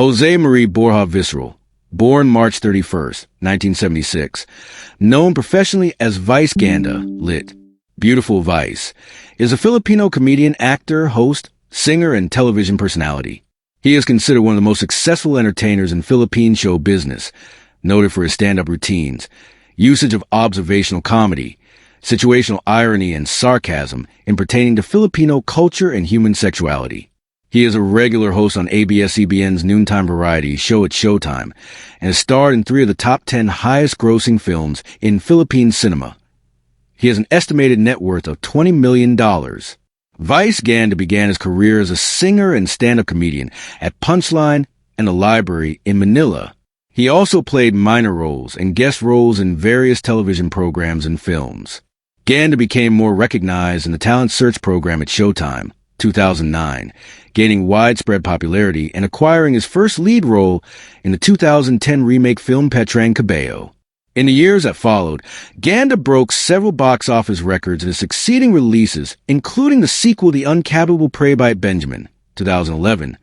Jose Marie Borja Visceral, born March 31st, 1976, known professionally as Vice Ganda, lit. Beautiful Vice, is a Filipino comedian, actor, host, singer, and television personality. He is considered one of the most successful entertainers in Philippine show business, noted for his stand-up routines, usage of observational comedy, situational irony, and sarcasm in pertaining to Filipino culture and human sexuality. He is a regular host on ABS-CBN's noontime variety show at Showtime and has starred in 3 of the top 10 highest-grossing films in Philippine cinema. He has an estimated net worth of $20 million. Vice Ganda began his career as a singer and stand-up comedian at Punchline and The Library in Manila. He also played minor roles and guest roles in various television programs and films. Ganda became more recognized in the talent search program at Showtime, 2009, gaining widespread popularity and acquiring his first lead role in the 2010 remake film Petrang Cabello. In the years that followed, Ganda broke several box office records in his succeeding releases, including the sequel The Uncapable Prey by Benjamin, 2011,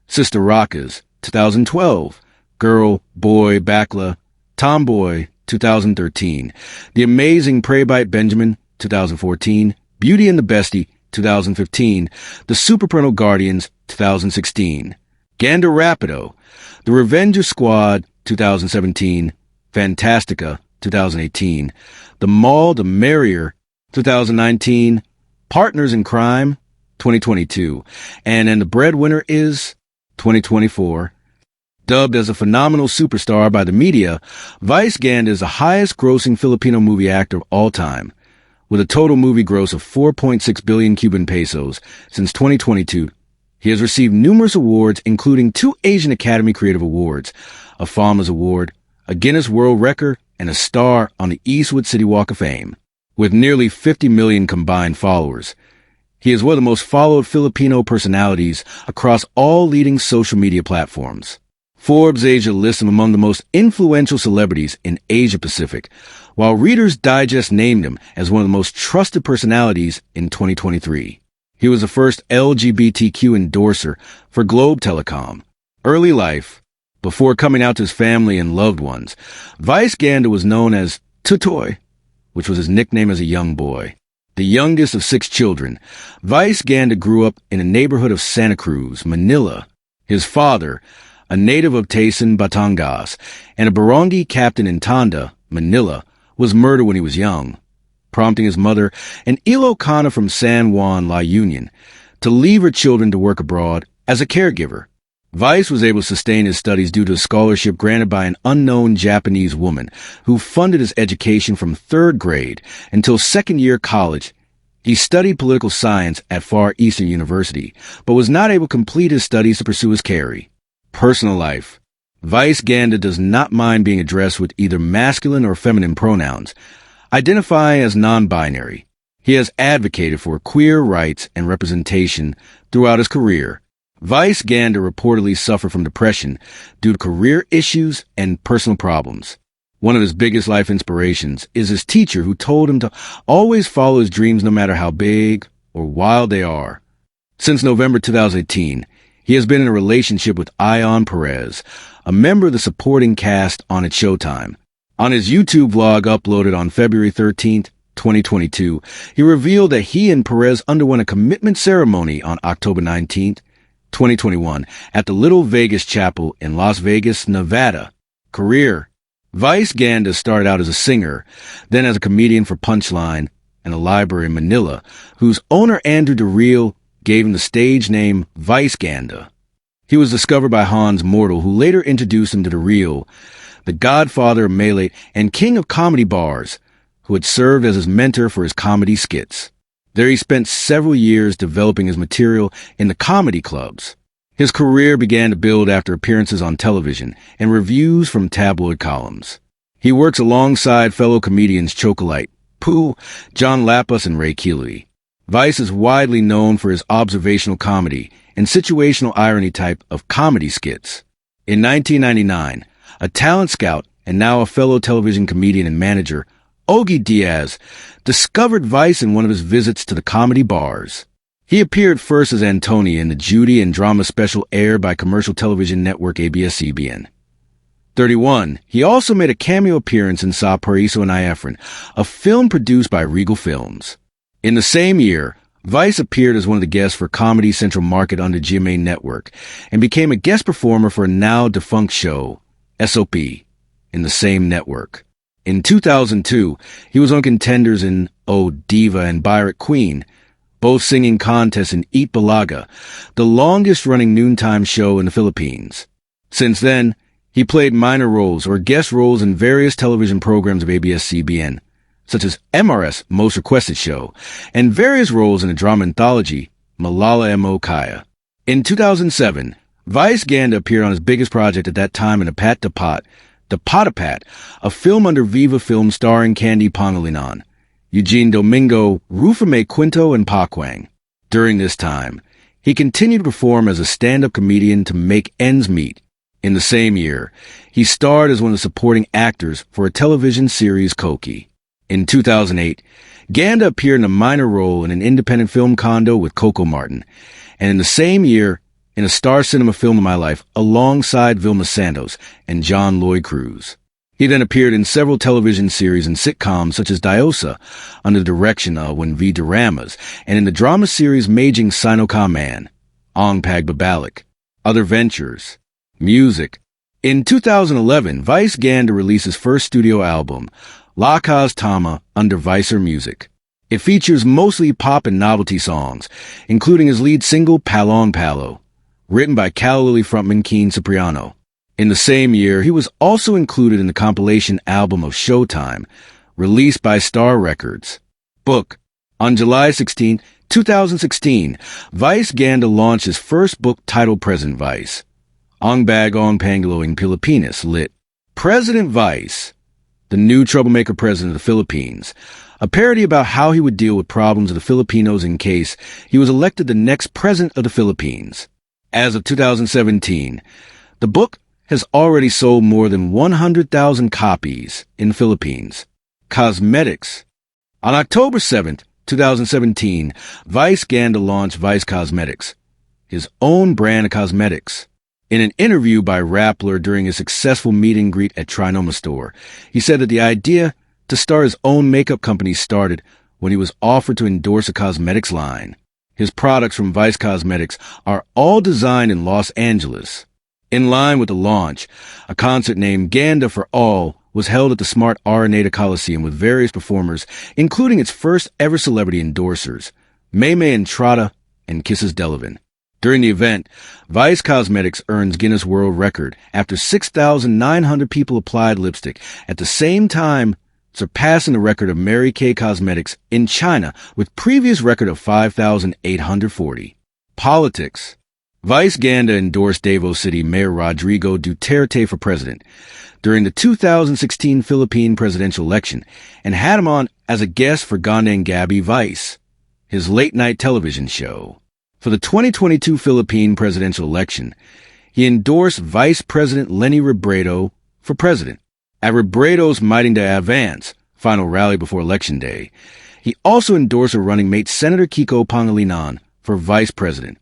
Sister Rockas, 2012, Girl, Boy, Bakla, Tomboy, 2013, The Amazing Prey by Benjamin, 2014, Beauty and the Bestie, 2015, The Super Parental Guardians, 2016, Ganda Rapido, The Revenger Squad, 2017, Fantastica, 2018, The Mall, The Merrier, 2019, Partners in Crime, 2022, and The Breadwinner is 2024. Dubbed as a phenomenal superstar by the media, Vice Ganda is the highest-grossing Filipino movie actor of all time, with a total movie gross of 4.6 billion Cuban pesos since 2022. He has received numerous awards, including 2 Asian Academy Creative Awards, a Fama's Award, a Guinness World Record, and a star on the Eastwood City Walk of Fame. With nearly 50 million combined followers, he is one of the most followed Filipino personalities across all leading social media platforms. Forbes Asia lists him among the most influential celebrities in Asia Pacific, while Reader's Digest named him as one of the most trusted personalities in 2023. He was the first LGBTQ endorser for Globe Telecom. Early life. Before coming out to his family and loved ones, Vice Ganda was known as Tutoy, which was his nickname as a young boy. The youngest of 6 children, Vice Ganda grew up in a neighborhood of Santa Cruz, Manila. His father, a native of Taysan, Batangas, and a barangay captain in Tanda, Manila, was murdered when he was young, prompting his mother, an Ilocana from San Juan, La Union, to leave her children to work abroad as a caregiver. Vice was able to sustain his studies due to a scholarship granted by an unknown Japanese woman who funded his education from 3rd grade until 2nd year college. He studied political science at Far Eastern University, but was not able to complete his studies to pursue his career. Personal life. Vice Ganda does not mind being addressed with either masculine or feminine pronouns, identifying as non-binary. He has advocated for queer rights and representation throughout his career. Vice Ganda reportedly suffered from depression due to career issues and personal problems. One of his biggest life inspirations is his teacher, who told him to always follow his dreams no matter how big or wild they are. Since November 2018, he has been in a relationship with Ion Perez, a member of the supporting cast on its Showtime. On his YouTube vlog uploaded on February 13th, 2022, he revealed that he and Perez underwent a commitment ceremony on October 19th, 2021, at the Little Vegas Chapel in Las Vegas, Nevada. Career. Vice Ganda started out as a singer, then as a comedian for Punchline and The Library in Manila, whose owner Andrew DeReal gave him the stage name Vice Ganda. He was discovered by Hans Mortal, who later introduced him to DeReal, the godfather of Malay and king of comedy bars, who had served as his mentor for his comedy skits. There he spent several years developing his material in the comedy clubs. His career began to build after appearances on television and reviews from tabloid columns. He works alongside fellow comedians Chocolate, Pooh, John Lapus, and Ray Keeley. Vice is widely known for his observational comedy and situational irony type of comedy skits. In 1999, a talent scout and now a fellow television comedian and manager, Ogie Diaz, discovered Vice in one of his visits to the comedy bars. He appeared first as Antonia in the Judy and drama special aired by commercial television network ABS-CBN. 31. He also made a cameo appearance in Sa Paraiso and Iafran, a film produced by Regal Films. In the same year, Vice appeared as one of the guests for Comedy Central Market on the GMA network and became a guest performer for a now-defunct show, SOP, in the same network. In 2002, he was on Contenders in Oh Diva and Byron Queen, both singing contests in Eat Balaga, the longest-running noontime show in the Philippines. Since then, he played minor roles or guest roles in various television programs of ABS-CBN, such as MRS Most Requested Show, and various roles in the drama anthology Malala Mo Kaya. In 2007, Vice Ganda appeared on his biggest project at that time in Apat Dapat, Dapatapat, a film under Viva Film starring Candy Pangilinan, Eugene Domingo, Rufame Quinto, and Pakwang. During this time, he continued to perform as a stand-up comedian to make ends meet. In the same year, he starred as one of the supporting actors for a television series Koki. In 2008, Ganda appeared in a minor role in an independent film Condo with Coco Martin, and in the same year, in a Star Cinema Film of My Life alongside Vilma Santos and John Lloyd Cruz. He then appeared in several television series and sitcoms such as Diosa, under the direction of Wen V. Doramas, and in the drama series Maging Sino Man, Ong Pag Babalik. Other ventures. Music. In 2011, Vice Ganda released his first studio album, Lakas Tama, under Vicer Music. It features mostly pop and novelty songs, including his lead single, Palong Palo, written by Calla Lily frontman Keen Cipriano. In the same year, he was also included in the compilation album of Showtime, released by Star Records. Book. On July 16, 2016, Vice Ganda launched his first book titled President Vice. Ang Bagong Pangaloing Pilipinas, lit. President Vice, the new troublemaker president of the Philippines, a parody about how he would deal with problems of the Filipinos in case he was elected the next president of the Philippines. As of 2017, the book has already sold more than 100,000 copies in the Philippines. Cosmetics. On October 7, 2017, Vice Ganda launched Vice Cosmetics, his own brand of cosmetics. In an interview by Rappler during a successful meet and greet at Trinoma Store, he said that the idea to start his own makeup company started when he was offered to endorse a cosmetics line. His products from Vice Cosmetics are all designed in Los Angeles. In line with the launch, a concert named Ganda for All was held at the Smart Araneta Coliseum with various performers, including its first ever celebrity endorsers, Maymay Entrada and Kisses Delavan. During the event, Vice Cosmetics earns Guinness World Record after 6,900 people applied lipstick, at the same time surpassing the record of Mary Kay Cosmetics in China with previous record of 5,840. Politics. Vice Ganda endorsed Davao City Mayor Rodrigo Duterte for president during the 2016 Philippine presidential election and had him on as a guest for Ganda and Gabby Vice, his late-night television show. For the 2022 Philippine presidential election, he endorsed Vice President Leni Robredo for president. At Robredo's Mighting to Advance final rally before Election Day, he also endorsed her running mate Senator Kiko Pangilinan for vice president.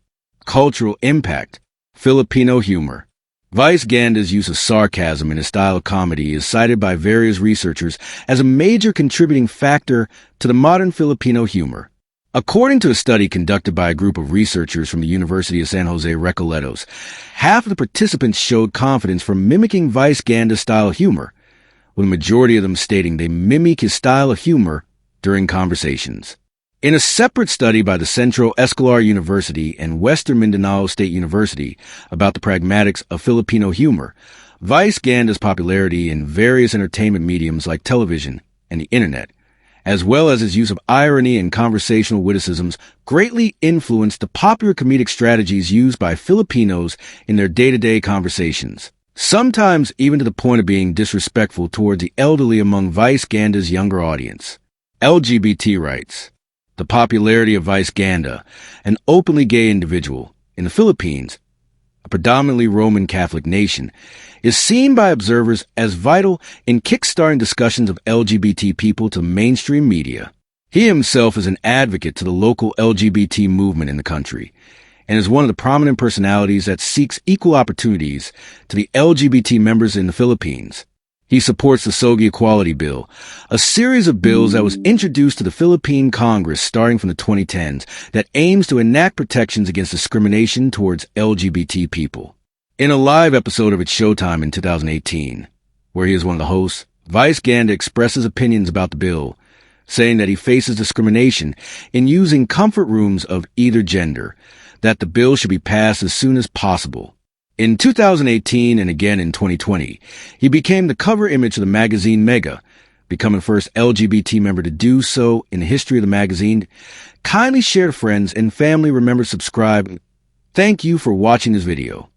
Cultural impact. Filipino humor. Vice Ganda's use of sarcasm in his style of comedy is cited by various researchers as a major contributing factor to the modern Filipino humor. According to a study conducted by a group of researchers from the University of San Jose Recoletos, half of the participants showed confidence from mimicking Vice Ganda's style of humor, with a majority of them stating they mimic his style of humor during conversations. In a separate study by the Centro Escolar University and Western Mindanao State University about the pragmatics of Filipino humor, Vice Ganda's popularity in various entertainment mediums like television and the internet, as well as his use of irony and conversational witticisms, greatly influenced the popular comedic strategies used by Filipinos in their day-to-day conversations, sometimes even to the point of being disrespectful towards the elderly among Vice Ganda's younger audience. LGBT rights. The popularity of Vice Ganda, an openly gay individual in the Philippines, a predominantly Roman Catholic nation, is seen by observers as vital in kickstarting discussions of LGBT people to mainstream media. He himself is an advocate to the local LGBT movement in the country and is one of the prominent personalities that seeks equal opportunities to the LGBT members in the Philippines. He supports the SOGI Equality Bill, a series of bills that was introduced to the Philippine Congress starting from the 2010s that aims to enact protections against discrimination towards LGBT people. In a live episode of It's Showtime in 2018, where he is one of the hosts, Vice GANDA expresses opinions about the bill, saying that he faces discrimination in using comfort rooms of either gender, that the bill should be passed as soon as possible. In 2018 and again in 2020, he became the cover image of the magazine Mega, becoming the first LGBT member to do so in the history of the magazine. Kindly share to friends and family. Remember to subscribe. Thank you for watching this video.